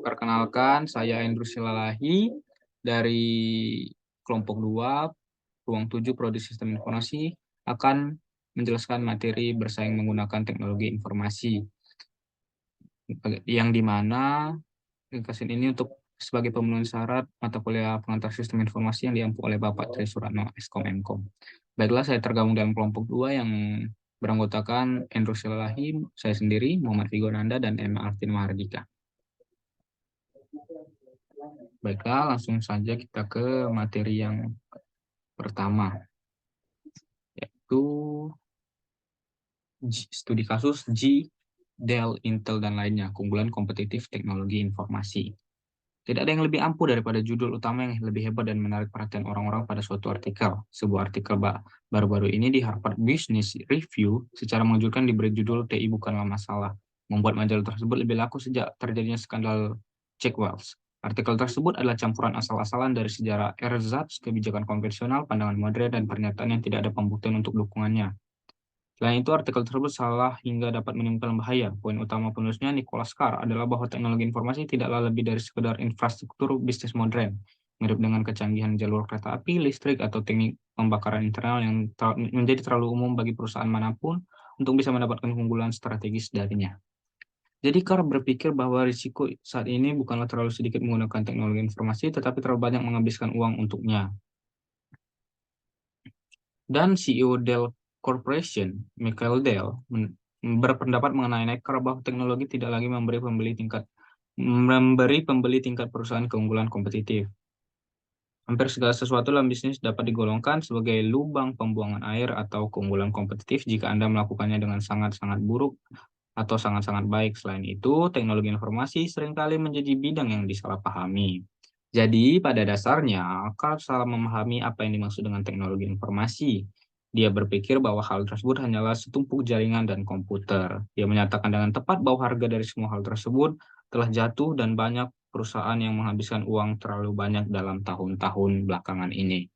Perkenalkan, saya Andrew Silalahi dari kelompok 2, ruang 7 Prodi Sistem Informasi, akan menjelaskan materi bersaing menggunakan teknologi informasi, yang dimana ringkasan ini untuk sebagai pemenuhan syarat mata kuliah pengantar sistem informasi yang diampu oleh Bapak Tri Suratno, Eskom Mkom. Baiklah, saya tergabung dalam kelompok 2 yang beranggotakan Andrew Silalahi, saya sendiri, Muhammad Vigo Nanda, dan Emma Artin Mahardika. Baiklah, langsung saja kita ke materi yang pertama, yaitu studi kasus G, Dell, Intel, dan lainnya, keunggulan kompetitif teknologi informasi. Tidak ada yang lebih ampuh daripada judul utama yang lebih hebat dan menarik perhatian orang-orang pada suatu artikel. Sebuah artikel baru-baru ini di Harvard Business Review secara mengejutkan diberi judul TI bukanlah masalah, membuat majalah tersebut lebih laku sejak terjadinya skandal Jack Welch. Artikel tersebut adalah campuran asal-asalan dari sejarah ersatz, kebijakan konvensional, pandangan modern, dan pernyataan yang tidak ada pembuktian untuk dukungannya. Selain itu, artikel tersebut salah hingga dapat menimbulkan bahaya. Poin utama penulisnya, Nicholas Carr, adalah bahwa teknologi informasi tidaklah lebih dari sekedar infrastruktur bisnis modern, mirip dengan kecanggihan jalur kereta api, listrik, atau teknik pembakaran internal yang menjadi terlalu umum bagi perusahaan manapun untuk bisa mendapatkan keunggulan strategis darinya. Jadi Carr berpikir bahwa risiko saat ini bukanlah terlalu sedikit menggunakan teknologi informasi, tetapi terlalu banyak menghabiskan uang untuknya. Dan CEO Dell Corporation, Michael Dell, berpendapat mengenai Necker bahwa teknologi tidak lagi memberi pembeli tingkat perusahaan keunggulan kompetitif. Hampir segala sesuatu dalam bisnis dapat digolongkan sebagai lubang pembuangan air atau keunggulan kompetitif jika Anda melakukannya dengan sangat-sangat buruk atau sangat-sangat baik. Selain itu, teknologi informasi seringkali menjadi bidang yang disalahpahami. Jadi, pada dasarnya, Carl salah memahami apa yang dimaksud dengan teknologi informasi. Dia berpikir bahwa hal tersebut hanyalah setumpuk jaringan dan komputer. Dia menyatakan dengan tepat bahwa harga dari semua hal tersebut telah jatuh dan banyak perusahaan yang menghabiskan uang terlalu banyak dalam tahun-tahun belakangan ini.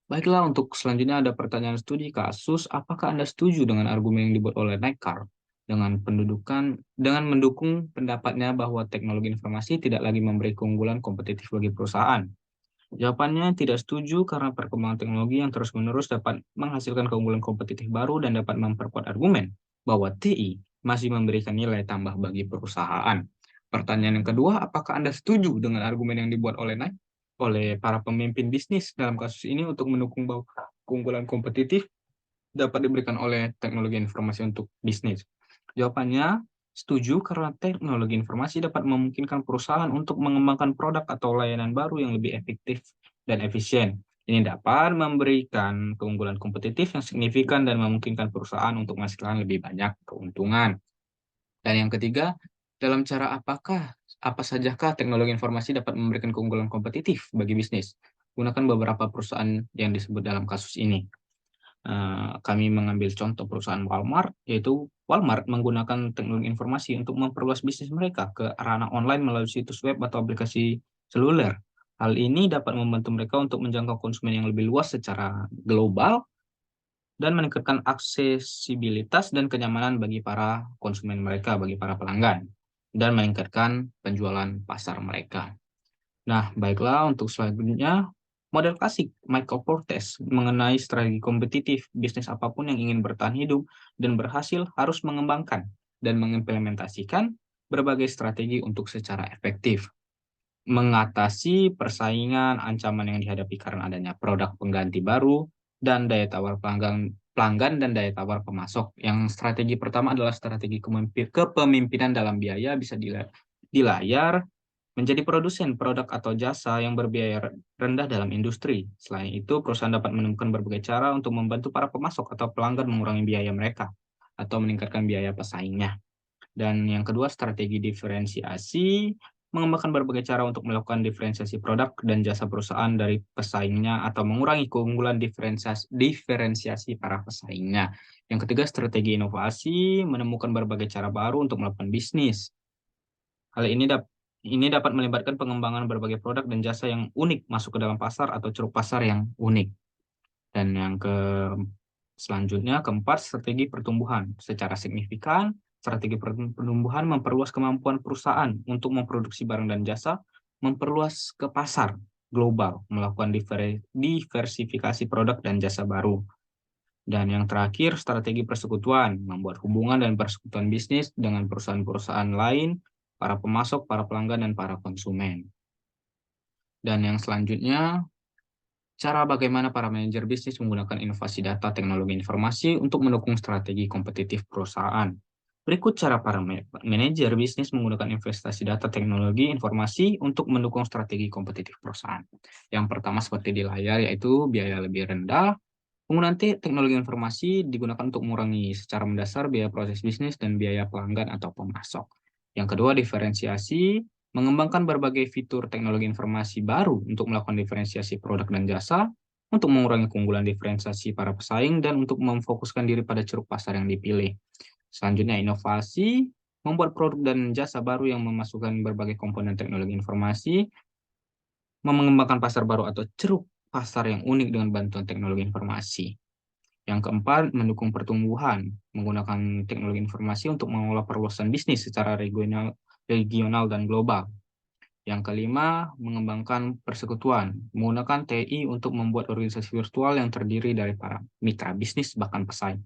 Baiklah, untuk selanjutnya ada pertanyaan studi kasus. Apakah Anda setuju dengan argumen yang dibuat oleh Neckar dengan mendukung pendapatnya bahwa teknologi informasi tidak lagi memberi keunggulan kompetitif bagi perusahaan? Jawabannya tidak setuju karena perkembangan teknologi yang terus-menerus dapat menghasilkan keunggulan kompetitif baru dan dapat memperkuat argumen bahwa TI masih memberikan nilai tambah bagi perusahaan. Pertanyaan yang kedua, apakah Anda setuju dengan argumen yang dibuat oleh para pemimpin bisnis dalam kasus ini untuk mendukung bahwa keunggulan kompetitif dapat diberikan oleh teknologi informasi untuk bisnis? Jawabannya, setuju karena teknologi informasi dapat memungkinkan perusahaan untuk mengembangkan produk atau layanan baru yang lebih efektif dan efisien. Ini dapat memberikan keunggulan kompetitif yang signifikan dan memungkinkan perusahaan untuk menghasilkan lebih banyak keuntungan. Dan yang ketiga, dalam cara apa sajakah teknologi informasi dapat memberikan keunggulan kompetitif bagi bisnis? Gunakan beberapa perusahaan yang disebut dalam kasus ini. Kami mengambil contoh perusahaan Walmart, yaitu Walmart menggunakan teknologi informasi untuk memperluas bisnis mereka ke ranah online melalui situs web atau aplikasi seluler. Hal ini dapat membantu mereka untuk menjangkau konsumen yang lebih luas secara global dan meningkatkan aksesibilitas dan kenyamanan bagi para konsumen mereka, bagi para pelanggan, dan meningkatkan penjualan pasar mereka. Nah, baiklah, untuk selanjutnya, model klasik Michael Portes mengenai strategi kompetitif bisnis apapun yang ingin bertahan hidup dan berhasil harus mengembangkan dan mengimplementasikan berbagai strategi untuk secara efektif mengatasi persaingan, ancaman yang dihadapi karena adanya produk pengganti baru, dan daya tawar pelanggan dan daya tawar pemasok. Yang strategi pertama adalah strategi kepemimpinan dalam biaya, bisa di layar, menjadi produsen produk atau jasa yang berbiaya rendah dalam industri. Selain itu, perusahaan dapat menemukan berbagai cara untuk membantu para pemasok atau pelanggan mengurangi biaya mereka atau meningkatkan biaya pesaingnya. Dan yang kedua, strategi diferensiasi, mengembangkan berbagai cara untuk melakukan diferensiasi produk dan jasa perusahaan dari pesaingnya atau mengurangi keunggulan diferensiasi para pesaingnya. Yang ketiga, strategi inovasi, menemukan berbagai cara baru untuk melakukan bisnis. Hal ini dapat melibatkan pengembangan berbagai produk dan jasa yang unik masuk ke dalam pasar atau ceruk pasar yang unik. Dan yang Selanjutnya, keempat, strategi pertumbuhan. Secara signifikan, strategi pertumbuhan memperluas kemampuan perusahaan untuk memproduksi barang dan jasa, memperluas ke pasar global, melakukan diversifikasi produk dan jasa baru. Dan yang terakhir, strategi persekutuan, membuat hubungan dan persekutuan bisnis dengan perusahaan-perusahaan lain, para pemasok, para pelanggan, dan para konsumen. Dan yang selanjutnya, cara bagaimana para manajer bisnis menggunakan inovasi data teknologi informasi untuk mendukung strategi kompetitif perusahaan. Berikut cara para manajer bisnis menggunakan investasi data teknologi informasi untuk mendukung strategi kompetitif perusahaan. Yang pertama seperti di layar, yaitu biaya lebih rendah. Penggunaan teknologi informasi digunakan untuk mengurangi secara mendasar biaya proses bisnis dan biaya pelanggan atau pemasok. Yang kedua, diferensiasi, mengembangkan berbagai fitur teknologi informasi baru untuk melakukan diferensiasi produk dan jasa, untuk mengurangi keunggulan diferensiasi para pesaing, dan untuk memfokuskan diri pada ceruk pasar yang dipilih. Selanjutnya, inovasi, membuat produk dan jasa baru yang memasukkan berbagai komponen teknologi informasi, mengembangkan pasar baru atau ceruk pasar yang unik dengan bantuan teknologi informasi. Yang keempat, mendukung pertumbuhan, menggunakan teknologi informasi untuk mengolah perluasan bisnis secara regional dan global. Yang kelima, mengembangkan persekutuan, menggunakan TI untuk membuat organisasi virtual yang terdiri dari para mitra bisnis bahkan pesaing.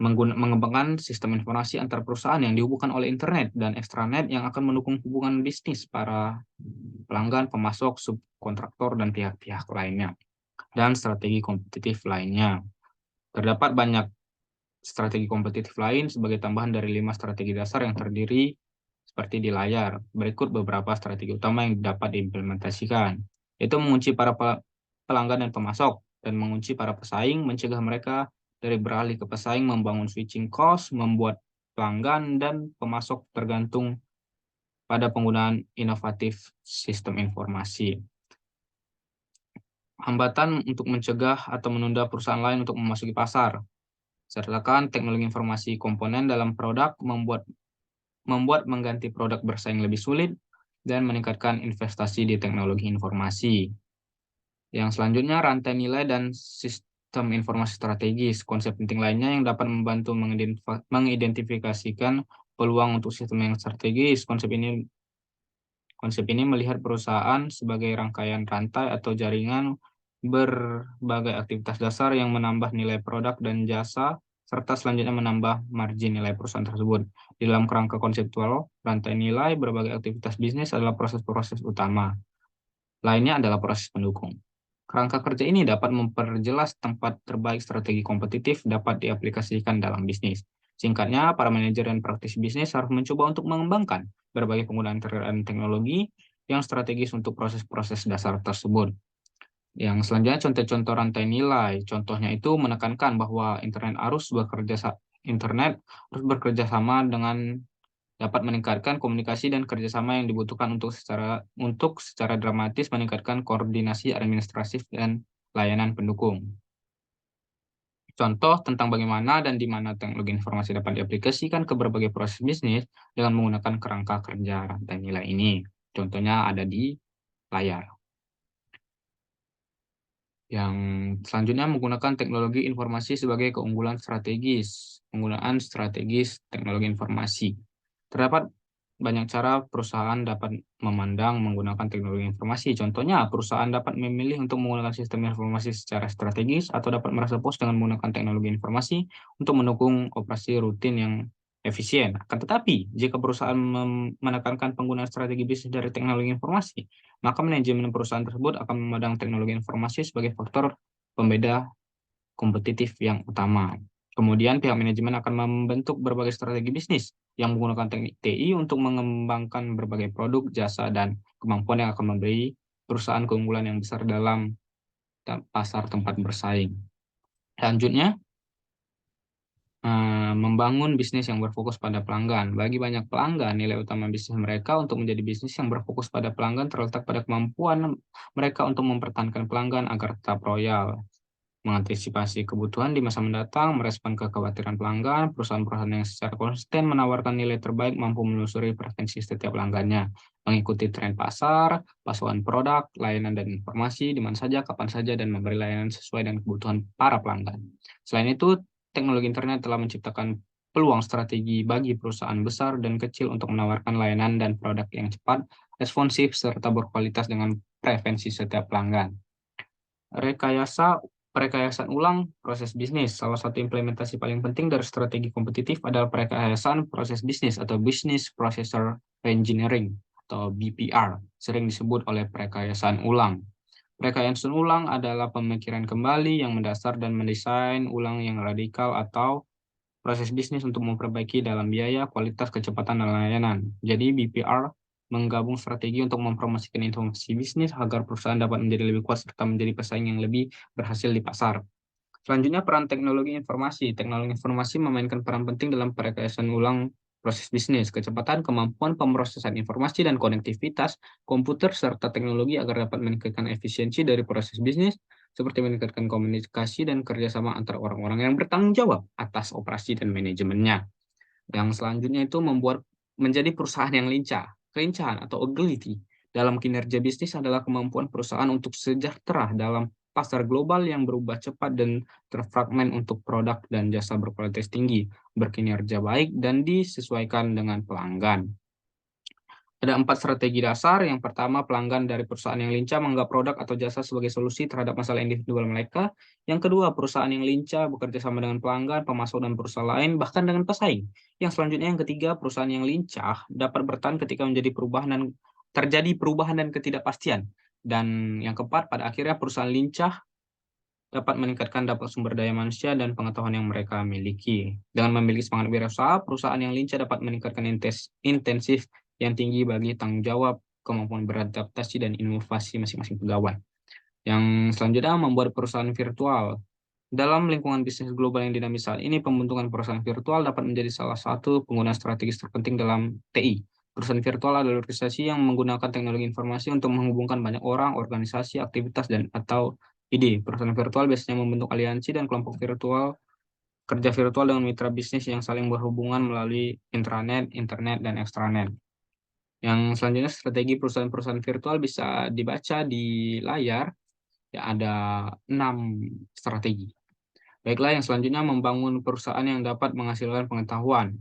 Mengembangkan sistem informasi antar perusahaan yang dihubungkan oleh internet dan extranet yang akan mendukung hubungan bisnis para pelanggan, pemasok, subkontraktor, dan pihak-pihak lainnya. Dan strategi kompetitif lainnya. Terdapat banyak strategi kompetitif lain sebagai tambahan dari 5 strategi dasar yang terdiri seperti di layar. Berikut beberapa strategi utama yang dapat diimplementasikan, yaitu mengunci para pelanggan dan pemasok, dan mengunci para pesaing, mencegah mereka dari beralih ke pesaing, membangun switching cost, membuat pelanggan dan pemasok tergantung pada penggunaan inovatif sistem informasi. Hambatan untuk mencegah atau menunda perusahaan lain untuk memasuki pasar. Sertakan teknologi informasi komponen dalam produk membuat mengganti produk bersaing lebih sulit dan meningkatkan investasi di teknologi informasi. Yang selanjutnya, rantai nilai dan sistem informasi strategis. Konsep penting lainnya yang dapat membantu mengidentifikasikan peluang untuk sistem yang strategis. Konsep ini melihat perusahaan sebagai rangkaian rantai atau jaringan berbagai aktivitas dasar yang menambah nilai produk dan jasa, serta selanjutnya menambah margin nilai perusahaan tersebut. Di dalam kerangka konseptual, rantai nilai berbagai aktivitas bisnis adalah proses-proses utama. Lainnya adalah proses pendukung. Kerangka kerja ini dapat memperjelas tempat terbaik strategi kompetitif dapat diaplikasikan dalam bisnis. Singkatnya, para manajer dan praktisi bisnis harus mencoba untuk mengembangkan berbagai penggunaan teknologi yang strategis untuk proses-proses dasar tersebut. Yang selanjutnya, contoh-contoh rantai nilai. Contohnya itu menekankan bahwa internet harus bekerja sama dengan dapat meningkatkan komunikasi dan kerjasama yang dibutuhkan untuk secara dramatis meningkatkan koordinasi administratif dan layanan pendukung. Contoh tentang bagaimana dan di mana teknologi informasi dapat diaplikasikan ke berbagai proses bisnis dengan menggunakan kerangka kerja rantai nilai ini. Contohnya ada di layar. Yang selanjutnya, menggunakan teknologi informasi sebagai keunggulan strategis. Penggunaan strategis teknologi informasi. Terdapat banyak cara perusahaan dapat memandang menggunakan teknologi informasi. Contohnya, perusahaan dapat memilih untuk menggunakan sistem informasi secara strategis atau dapat merasa puas dengan menggunakan teknologi informasi untuk mendukung operasi rutin yang efisien. Akan tetapi, jika perusahaan menekankan penggunaan strategi bisnis dari teknologi informasi, maka manajemen perusahaan tersebut akan memandang teknologi informasi sebagai faktor pembeda kompetitif yang utama. Kemudian pihak manajemen akan membentuk berbagai strategi bisnis yang menggunakan teknik TI untuk mengembangkan berbagai produk, jasa, dan kemampuan yang akan memberi perusahaan keunggulan yang besar dalam pasar tempat bersaing. Selanjutnya, membangun bisnis yang berfokus pada pelanggan. Bagi banyak pelanggan, nilai utama bisnis mereka untuk menjadi bisnis yang berfokus pada pelanggan terletak pada kemampuan mereka untuk mempertahankan pelanggan agar tetap royal. mengantisipasi kebutuhan di masa mendatang, merespon kekhawatiran pelanggan, perusahaan-perusahaan yang secara konsisten menawarkan nilai terbaik mampu menelusuri preferensi setiap pelanggannya, mengikuti tren pasar, pasokan produk, layanan dan informasi di mana saja, kapan saja, dan memberi layanan sesuai dengan kebutuhan para pelanggan. Selain itu, teknologi internet telah menciptakan peluang strategi bagi perusahaan besar dan kecil untuk menawarkan layanan dan produk yang cepat, responsif, serta berkualitas dengan preferensi setiap pelanggan. Rekayasa Perekayasaan ulang proses bisnis. Salah satu implementasi paling penting dari strategi kompetitif adalah perekayasaan proses bisnis atau Business Processor Engineering atau BPR, sering disebut oleh perekayasaan ulang. Perekayasaan ulang adalah pemikiran kembali yang mendasar dan mendesain ulang yang radikal atau proses bisnis untuk memperbaiki dalam biaya, kualitas, kecepatan, dan layanan. Jadi BPR menggabung strategi untuk mempromosikan inovasi bisnis agar perusahaan dapat menjadi lebih kuat serta menjadi pesaing yang lebih berhasil di pasar. Selanjutnya, peran teknologi informasi. Teknologi informasi memainkan peran penting dalam perekayasaan ulang proses bisnis, kecepatan, kemampuan pemrosesan informasi, dan konektivitas komputer serta teknologi agar dapat meningkatkan efisiensi dari proses bisnis, seperti meningkatkan komunikasi dan kerjasama antara orang-orang yang bertanggung jawab atas operasi dan manajemennya. Yang selanjutnya itu menjadi perusahaan yang lincah. Kelincahan atau agility dalam kinerja bisnis adalah kemampuan perusahaan untuk sejahtera dalam pasar global yang berubah cepat dan terfragmen untuk produk dan jasa berkualitas tinggi, berkinerja baik, dan disesuaikan dengan pelanggan. Ada 4 strategi dasar. Yang pertama, pelanggan dari perusahaan yang lincah menganggap produk atau jasa sebagai solusi terhadap masalah individual mereka. Yang kedua, perusahaan yang lincah bekerja sama dengan pelanggan, pemasok, dan perusahaan lain, bahkan dengan pesaing. Yang selanjutnya, yang ketiga, perusahaan yang lincah dapat bertahan ketika terjadi perubahan dan ketidakpastian. Dan yang keempat, pada akhirnya perusahaan lincah dapat meningkatkan dampak sumber daya manusia dan pengetahuan yang mereka miliki. Dengan memiliki semangat wirausaha, perusahaan yang lincah dapat meningkatkan intensif yang tinggi bagi tanggung jawab, kemampuan beradaptasi, dan inovasi masing-masing pegawai. Yang selanjutnya, membuat perusahaan virtual. Dalam lingkungan bisnis global yang dinamis saat ini, pembentukan perusahaan virtual dapat menjadi salah satu penggunaan strategis terpenting dalam TI. Perusahaan virtual adalah organisasi yang menggunakan teknologi informasi untuk menghubungkan banyak orang, organisasi, aktivitas, dan atau ide. Perusahaan virtual biasanya membentuk aliansi dan kelompok virtual, kerja virtual dengan mitra bisnis yang saling berhubungan melalui intranet, internet, dan extranet. Yang selanjutnya, strategi perusahaan-perusahaan virtual bisa dibaca di layar. Ya, ada 6 strategi. Baiklah, yang selanjutnya membangun perusahaan yang dapat menghasilkan pengetahuan.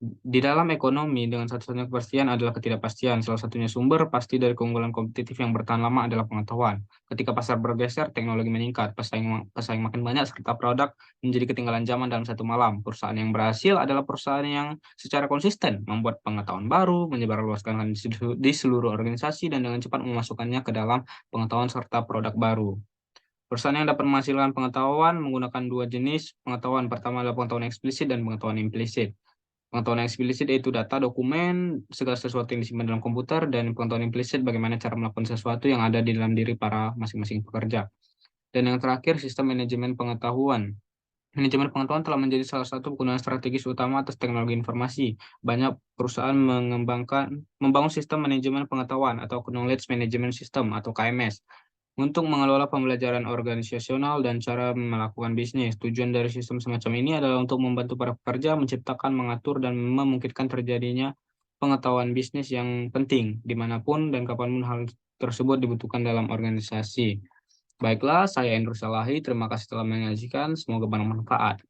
Di dalam ekonomi, dengan satu-satunya kepastian adalah ketidakpastian. Salah satunya sumber pasti dari keunggulan kompetitif yang bertahan lama adalah pengetahuan. Ketika pasar bergeser, teknologi meningkat, pesaing makin banyak, serta produk menjadi ketinggalan zaman dalam satu malam. Perusahaan yang berhasil adalah perusahaan yang secara konsisten membuat pengetahuan baru, menyebarluaskan di seluruh organisasi, dan dengan cepat memasukkannya ke dalam pengetahuan serta produk baru. Perusahaan yang dapat menghasilkan pengetahuan menggunakan 2 jenis pengetahuan. Pertama adalah pengetahuan eksplisit dan pengetahuan implisit. Pengetahuan eksplisit yaitu data, dokumen, segala sesuatu yang disimpan dalam komputer, dan pengetahuan implisit bagaimana cara melakukan sesuatu yang ada di dalam diri para masing-masing pekerja. Dan yang terakhir, sistem manajemen pengetahuan. Manajemen pengetahuan telah menjadi salah satu penggunaan strategis utama atas teknologi informasi. Banyak perusahaan membangun sistem manajemen pengetahuan atau Knowledge Management System atau KMS untuk mengelola pembelajaran organisasional dan cara melakukan bisnis. Tujuan dari sistem semacam ini adalah untuk membantu para pekerja menciptakan, mengatur, dan memungkinkan terjadinya pengetahuan bisnis yang penting dimanapun dan kapanpun hal tersebut dibutuhkan dalam organisasi. Baiklah, saya Andrew Salahi. Terima kasih telah menyaksikan. Semoga bermanfaat.